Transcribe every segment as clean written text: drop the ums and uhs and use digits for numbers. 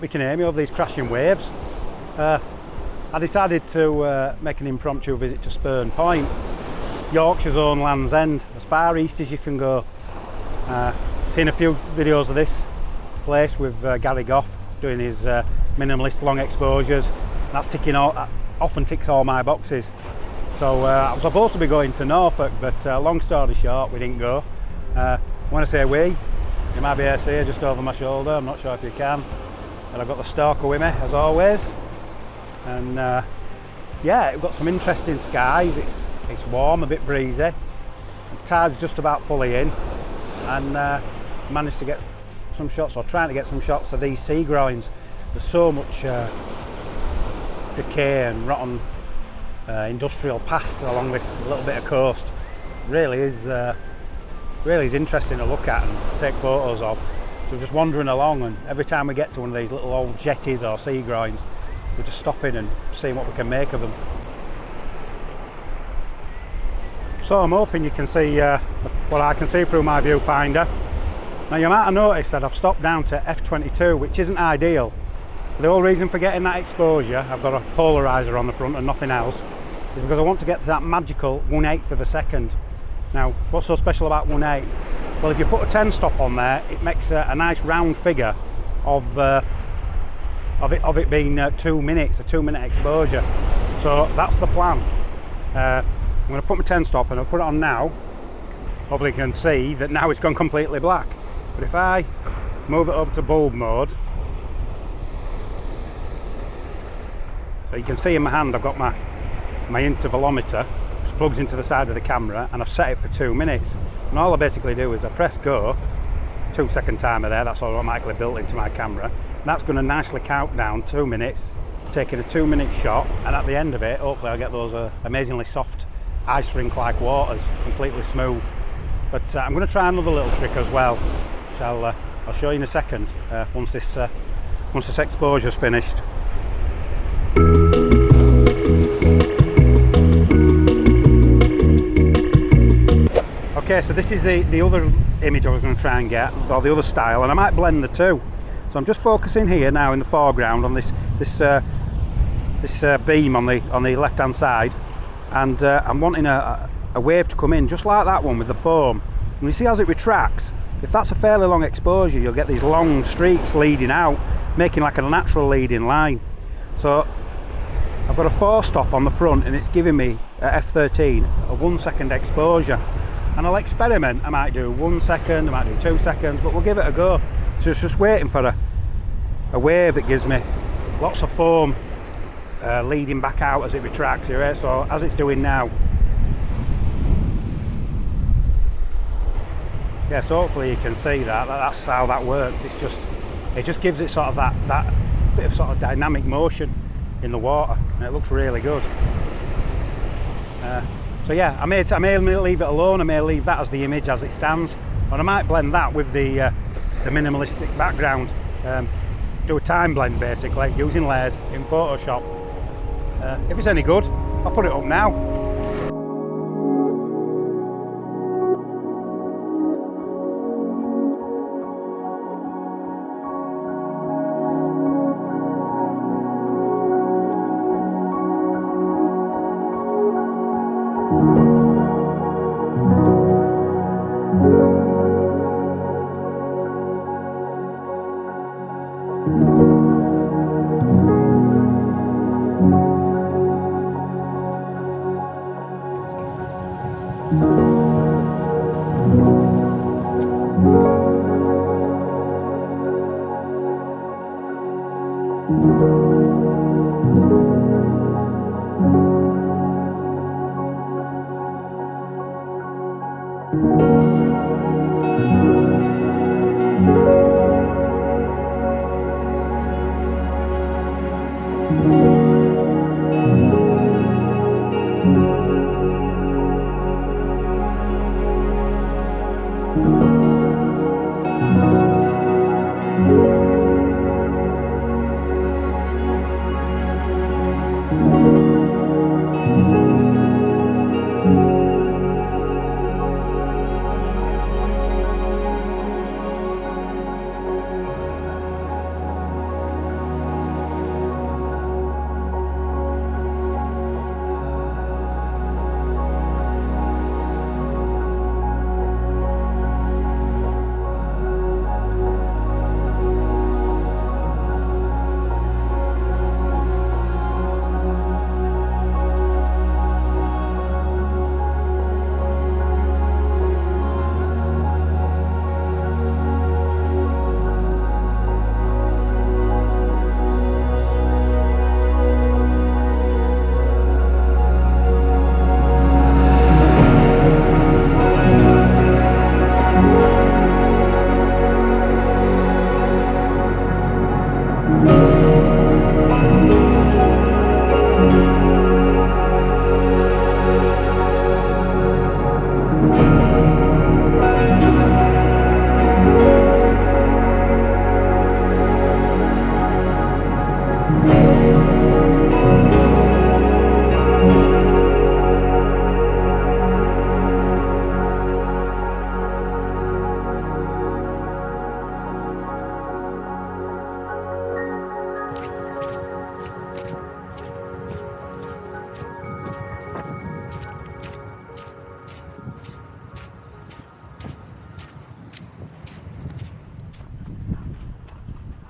you can hear me over these crashing waves. I decided to make an impromptu visit to Spurn Point, Yorkshire's own Land's End, as far east as you can go. Seen a few videos of this place with Gary Gough doing his minimalist long exposures. That's ticking all, that often ticks all my boxes. So I was supposed to be going to Norfolk, but long story short, we didn't go. When I say we, you might be able to see her just over my shoulder, I'm not sure if you can. And I've got the stalker with me, as always. And yeah, we've got some interesting skies. It's warm, a bit breezy. The tide's just about fully in, and managed to get some shots, or trying to get some shots of these sea groins. There's so much decay and rotten industrial past along this little bit of coast. Really is interesting to look at and take photos of. So we're just wandering along, and every time we get to one of these little old jetties or sea groins, we're just stopping and seeing what we can make of them. So I'm hoping you can see what I can see through my viewfinder. Now you might have noticed that I've stopped down to f/22, which isn't ideal. The whole reason for getting that exposure, I've got a polarizer on the front and nothing else, is because I want to get to that magical 1/8 of a second. Now what's so special about 1/8? Well, if you put a 10 stop on there, it makes a nice round figure of it being 2 minutes, a 2-minute exposure. So that's the plan. I'm going to put my 10 stop and I'll put it on now. Hopefully you can see that now it's gone completely black. But if I move it up to bulb mode, so you can see in my hand I've got my intervalometer, which plugs into the side of the camera, and I've set it for 2 minutes. And all I basically do is I press go, 2-second timer there, that's automatically built into my camera. And that's going to nicely count down 2 minutes, taking a 2-minute shot, and at the end of it, hopefully I'll get those amazingly soft ice rink like waters, completely smooth. But I'm going to try another little trick as well, which I'll show you in a second once this exposure's finished. Okay, so this is the other image I was going to try and get, or the other style, and I might blend the two. So I'm just focusing here now in the foreground on this beam on the left hand side, and I'm wanting a wave to come in just like that one with the foam. And you see as it retracts, if that's a fairly long exposure, you'll get these long streaks leading out, making like a natural leading line. So I've got a 4 stop on the front, and it's giving me at f/13 a 1 second exposure. And I'll experiment. I might do 1 second, I might do 2 seconds, but we'll give it a go. So it's just waiting for a wave that gives me lots of foam leading back out as it retracts here. So as it's doing now. Yeah, so hopefully you can see that's how that works. It just gives it sort of that bit of sort of dynamic motion in the water, and it looks really good. So yeah, I may leave it alone. I may leave that as the image as it stands, and I might blend that with the minimalistic background. Do a time blend basically using layers in Photoshop. If it's any good, I'll put it up now.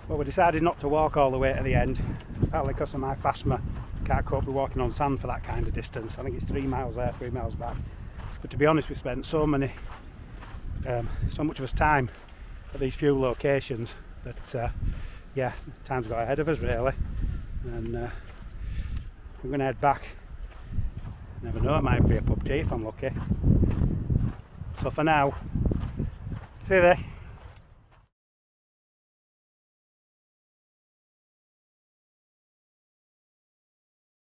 Well, we decided not to walk all the way to the end, partly because of my asthma. Can't cope with walking on sand for that kind of distance. I think it's 3 miles there, 3 miles back. But to be honest, we spent so much of us time at these few locations that yeah, time's got ahead of us really, and we're going to head back. Never know, it might be a pub tea if I'm lucky. So for now, see you there.